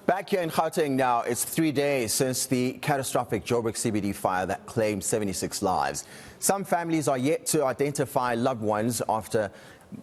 Back here in Gauteng now, it's 3 days since the catastrophic Joburg CBD fire that claimed 76 lives. Some families are yet to identify loved ones after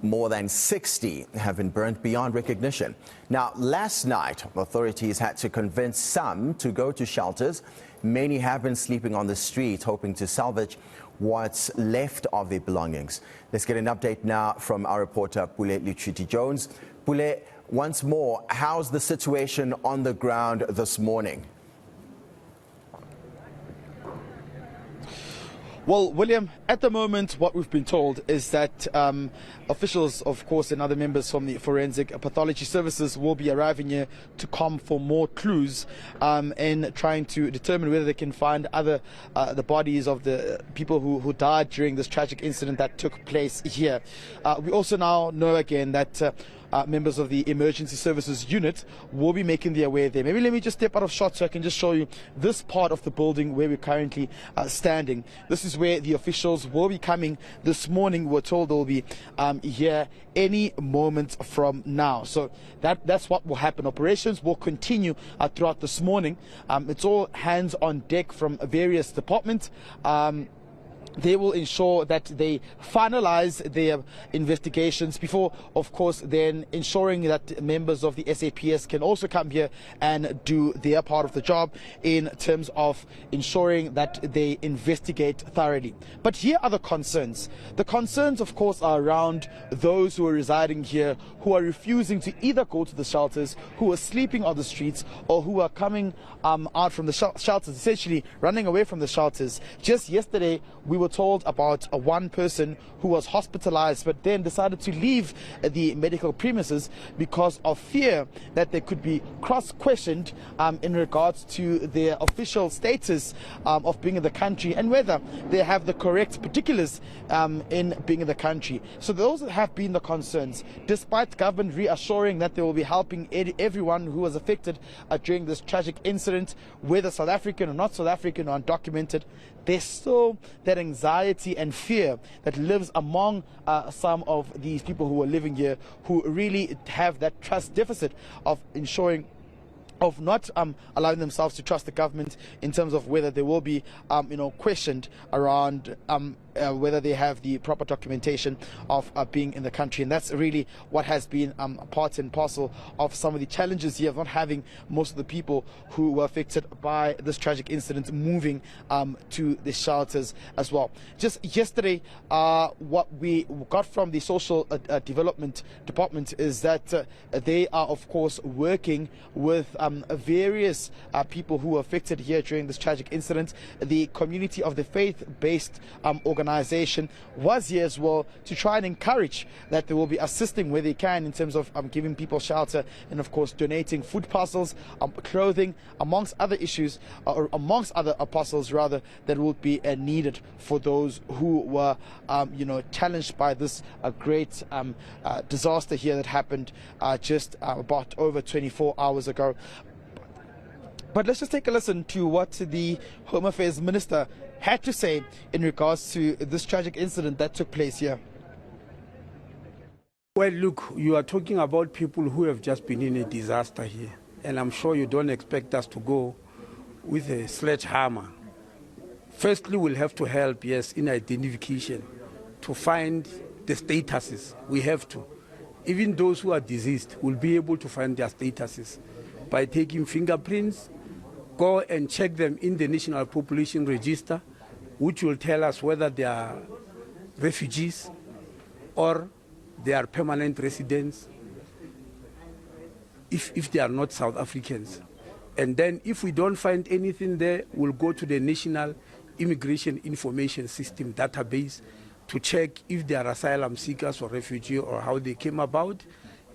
more than 60 have been burnt beyond recognition. Now, last night, authorities had to convince some to go to shelters. Many have been sleeping on the street, hoping to salvage what's left of their belongings. Let's get an update now from our reporter, Pule Letshwiti-Jones. Pule, once more, how's the situation on the ground this morning? Well, William, at the moment, what we've been told is that officials, of course, and other members from the forensic pathology services will be arriving here to come for more clues and trying to determine whether they can find the bodies of the people who died during this tragic incident that took place here. We also now know again that members of the emergency services unit will be making their way there. Maybe let me just step out of shot so I can just show you this part of the building where we're currently standing. This is where the officials will be coming this morning. We're told they'll be here any moment from now. So that's what will happen. Operations will continue throughout this morning. It's all hands on deck from various departments. They will ensure that they finalize their investigations before, of course, then ensuring that members of the SAPS can also come here and do their part of the job in terms of ensuring that they investigate thoroughly. But here are the concerns. The concerns, of course, are around those who are residing here, who are refusing to either go to the shelters, who are sleeping on the streets, or who are coming out from the shelters, essentially running away from the shelters. Just yesterday, we were told about one person who was hospitalized but then decided to leave the medical premises because of fear that they could be cross-questioned in regards to their official status of being in the country and whether they have the correct particulars in being in the country. So those have been the concerns, despite government reassuring that they will be helping everyone who was affected during this tragic incident, whether South African or not South African or undocumented. There's still that anxiety and fear that lives among some of these people who are living here, who really have that trust deficit of ensuring of not allowing themselves to trust the government in terms of whether they will be questioned around whether they have the proper documentation of being in the country. And that's really what has been part and parcel of some of the challenges here of not having most of the people who were affected by this tragic incident moving to the shelters as well. Just yesterday, what we got from the social development department is that they are, of course, working with various people who were affected here during this tragic incident. The community of the faith-based organization was here as well to try and encourage that they will be assisting where they can in terms of giving people shelter and, of course, donating food parcels, clothing, amongst other issues, or amongst other parcels rather, that will be needed for those who were challenged by this great disaster here that happened just about over 24 hours ago. But let's just take a listen to what the Home Affairs Minister had to say in regards to this tragic incident that took place here. Well, look, you are talking about people who have just been in a disaster here. And I'm sure you don't expect us to go with a sledgehammer. Firstly, we'll have to help, yes, in identification, to find the statuses. We have to. Even those who are deceased will be able to find their statuses by taking fingerprints. Go and check them in the National Population Register, which will tell us whether they are refugees or they are permanent residents, if they are not South Africans. And then if we don't find anything there, we'll go to the National Immigration Information System database to check if they are asylum seekers or refugees or how they came about.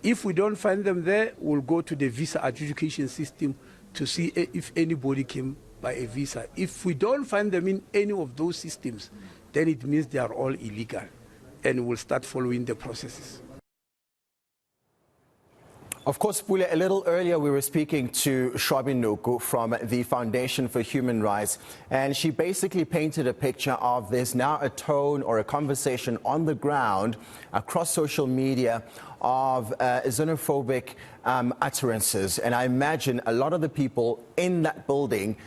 If we don't find them there, we'll go to the visa adjudication system to see if anybody came by a visa. If we don't find them in any of those systems, then it means they are all illegal, and we'll start following the processes. Of course, Pule, a little earlier we were speaking to Shwabi Nuku from the Foundation for Human Rights, and she basically painted a picture of there's now a tone or a conversation on the ground across social media of xenophobic utterances. And I imagine a lot of the people in that building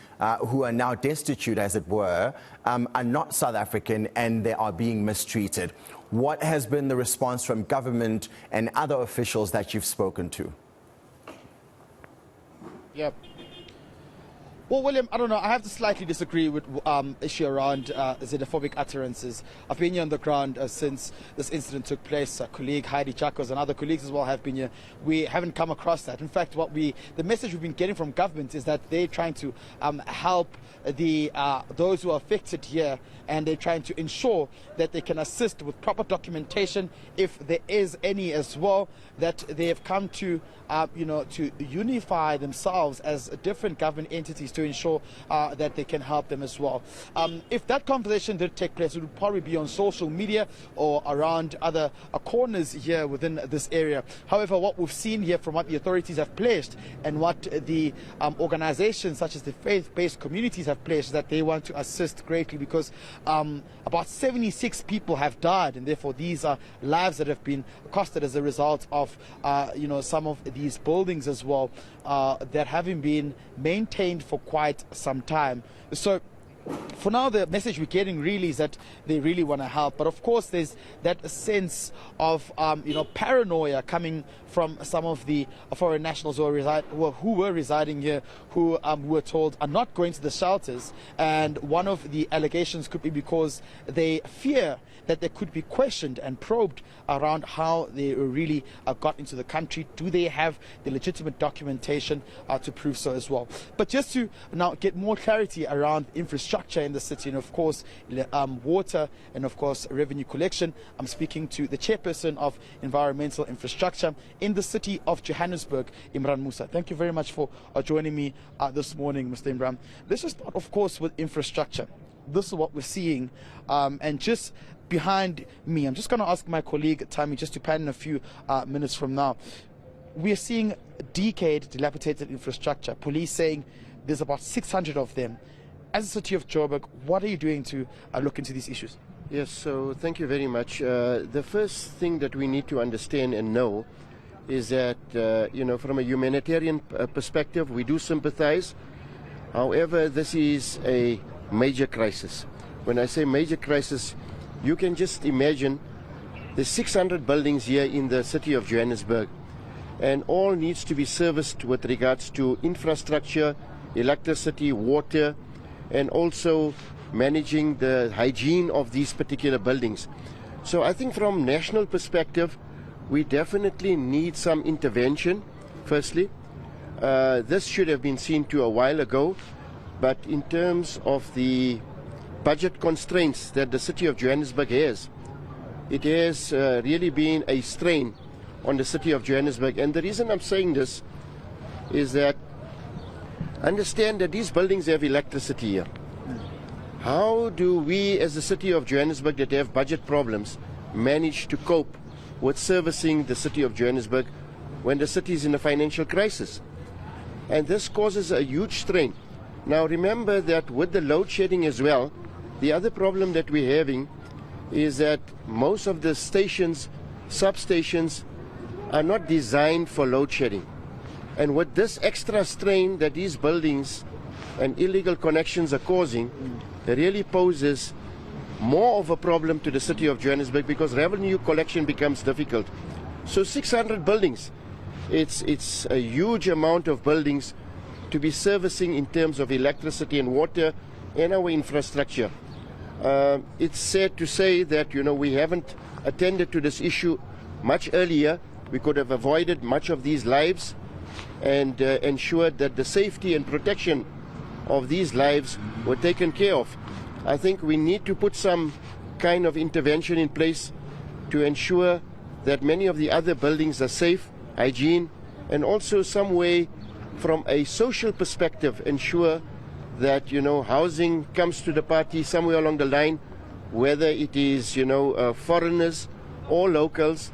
who are now destitute, as it were, are not South African and they are being mistreated. What has been the response from government and other officials that you've spoken to? Yep. Well, William, I don't know. I have to slightly disagree with issue around xenophobic utterances. I've been here on the ground since this incident took place. Colleague Heidi Chakos and other colleagues as well have been here. We haven't come across that. In fact, the message we've been getting from government is that they're trying to help those who are affected here, and they're trying to ensure that they can assist with proper documentation, if there is any as well, that they have come to to unify themselves as different government entities to ensure that they can help them as well. If that conversation did take place, it would probably be on social media or around other corners here within this area. However, what we've seen here from what the authorities have pledged and what the organizations such as the faith-based communities have pledged, is that they want to assist greatly, because about 76 people have died, and therefore these are lives that have been costed as a result of some of these buildings as well that haven't been maintained for quite some time. So for now, the message we're getting really is that they really want to help. But of course, there's that sense of paranoia coming from some of the foreign nationals who were residing here, who were told are not going to the shelters. And one of the allegations could be because they fear that they could be questioned and probed around how they really got into the country. Do they have the legitimate documentation to prove so as well? But just to now get more clarity around infrastructure in the city, and of course water, and of course revenue collection, I'm speaking to the chairperson of environmental infrastructure in the city of Johannesburg, Imran Musa. Thank you very much for joining me this morning, Mr. Imran. Let's just start, of course, with infrastructure. This is what we're seeing, and just behind me, I'm just going to ask my colleague Tammy just to pan in a few minutes from now. We are seeing decayed, dilapidated infrastructure. Police saying there's about 600 of them. As a city of Joburg, what are you doing to look into these issues? Yes, so thank you very much. The first thing that we need to understand and know is that, from a humanitarian perspective, we do sympathize. However, this is a major crisis. When I say major crisis, you can just imagine the 600 buildings here in the city of Johannesburg, and all needs to be serviced with regards to infrastructure, electricity, water, and also managing the hygiene of these particular buildings. So I think from national perspective, we definitely need some intervention, firstly. This should have been seen to a while ago, but in terms of the budget constraints that the city of Johannesburg has, it has really been a strain on the city of Johannesburg. And the reason I'm saying this is that understand that these buildings have electricity here. How do we as the city of Johannesburg that have budget problems manage to cope with servicing the city of Johannesburg when the city is in a financial crisis? And this causes a huge strain. Now remember that with the load shedding as well, the other problem that we're having is that most of the stations, substations, are not designed for load shedding. And with this extra strain that these buildings and illegal connections are causing, it really poses more of a problem to the city of Johannesburg, because revenue collection becomes difficult. So 600 buildings, it's a huge amount of buildings to be servicing in terms of electricity and water and our infrastructure. It's sad to say that we haven't attended to this issue much earlier. We could have avoided much of these lives and ensured that the safety and protection of these lives were taken care of. I think we need to put some kind of intervention in place to ensure that many of the other buildings are safe, hygiene, and also some way from a social perspective ensure that housing comes to the party somewhere along the line, whether it is foreigners or locals,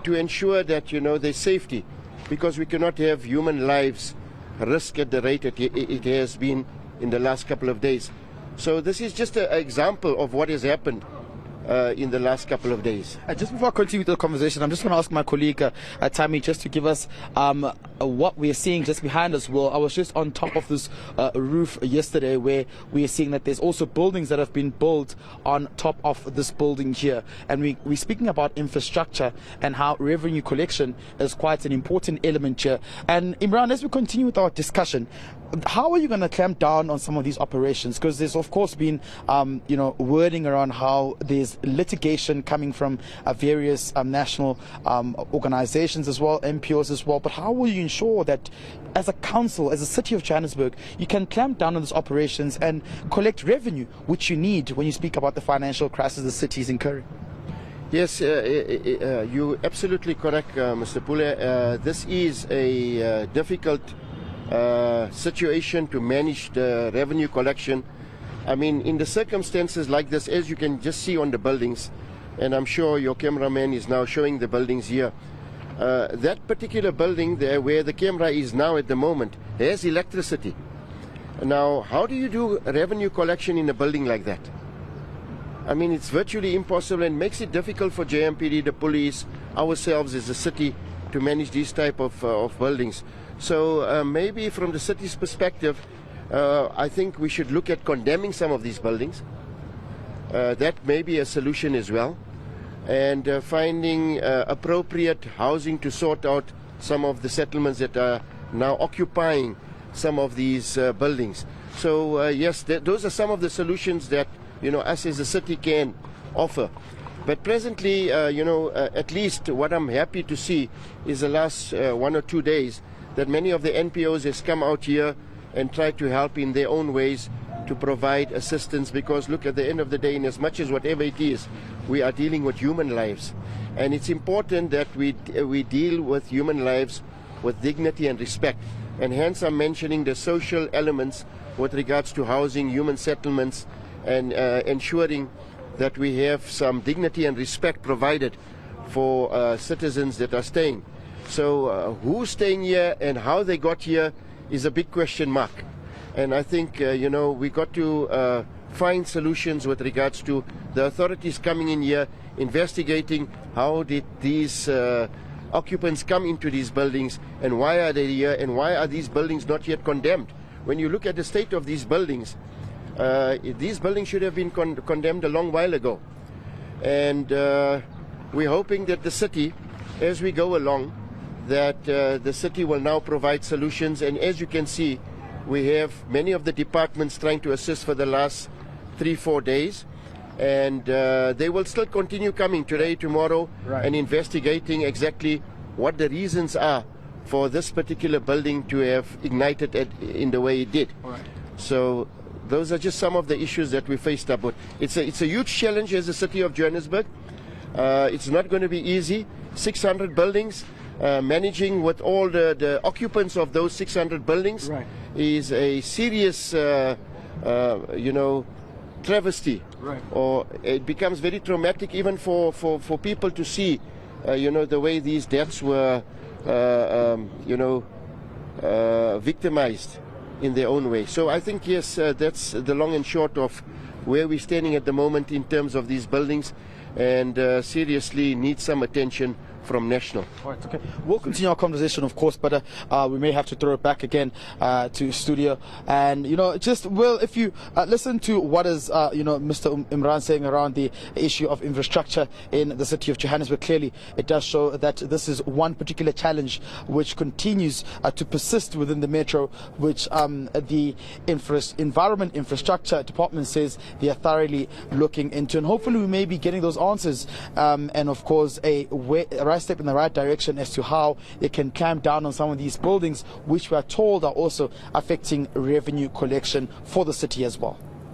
to ensure that their safety because we cannot have human lives risk at the rate it has been in the last couple of days. So this is just an example of what has happened in the last couple of days. Just before I continue with the conversation, I'm just going to ask my colleague Tammy just to give us what we're seeing just behind us. Well, I was just on top of this roof yesterday, where we are seeing that there's also buildings that have been built on top of this building here, and we're speaking about infrastructure and how revenue collection is quite an important element here. And Imran, as we continue with our discussion, how are you going to clamp down on some of these operations? Because there's of course been wording around how there's litigation coming from various national organizations as well, NPOs as well. But how will you ensure that as a council, as a city of Johannesburg, you can clamp down on these operations and collect revenue, which you need when you speak about the financial crisis the city is incurring? Yes, you're absolutely correct, Mr. Pule. This is a difficult situation to manage the revenue collection. I mean, in the circumstances like this, as you can just see on the buildings, and I'm sure your cameraman is now showing the buildings here, that particular building there where the camera is now at the moment has electricity. Now, how do you do revenue collection in a building like that? I mean, it's virtually impossible and makes it difficult for JMPD, the police, ourselves as a city to manage these type of buildings. So maybe from the city's perspective, I think we should look at condemning some of these buildings. That may be a solution as well. And finding appropriate housing to sort out some of the settlements that are now occupying some of these buildings. So yes, those are some of the solutions that us as a city can offer. But presently, at least what I'm happy to see is the last 1 or 2 days that many of the NPOs has come out here and tried to help in their own ways to provide assistance, because look, at the end of the day, in as much as whatever it is, we are dealing with human lives, and it's important that we deal with human lives with dignity and respect. And hence I'm mentioning the social elements with regards to housing, human settlements, and ensuring that we have some dignity and respect provided for citizens that are staying. So who's staying here and how they got here is a big question mark. And I think, we got to find solutions with regards to the authorities coming in here, investigating how did these occupants come into these buildings and why are they here and why are these buildings not yet condemned. When you look at the state of these buildings should have been condemned a long while ago. And we're hoping that the city, as we go along, that the city will now provide solutions. And as you can see, we have many of the departments trying to assist for the last 3-4 days. And they will still continue coming today, tomorrow, right, and investigating exactly what the reasons are for this particular building to have ignited in the way it did. Right. So those are just some of the issues that we faced up with. It's a huge challenge as a city of Johannesburg. It's not going to be easy. 600 buildings, managing with all the occupants of those 600 buildings, right, is a serious, travesty. Right. Or it becomes very traumatic even for people to see, the way these deaths were, victimized in their own way. So I think, yes, that's the long and short of where we're standing at the moment in terms of these buildings, and seriously need some attention from national. Right, okay. We'll continue our conversation, of course, but we may have to throw it back again to studio. And, if you listen to what is, Mr. Imran saying around the issue of infrastructure in the city of Johannesburg, clearly it does show that this is one particular challenge which continues to persist within the metro, which the Environment Infrastructure Department says they are thoroughly looking into. And hopefully we may be getting those answers and, of course, a right step in the right direction as to how they can clamp down on some of these buildings, which we are told are also affecting revenue collection for the city as well.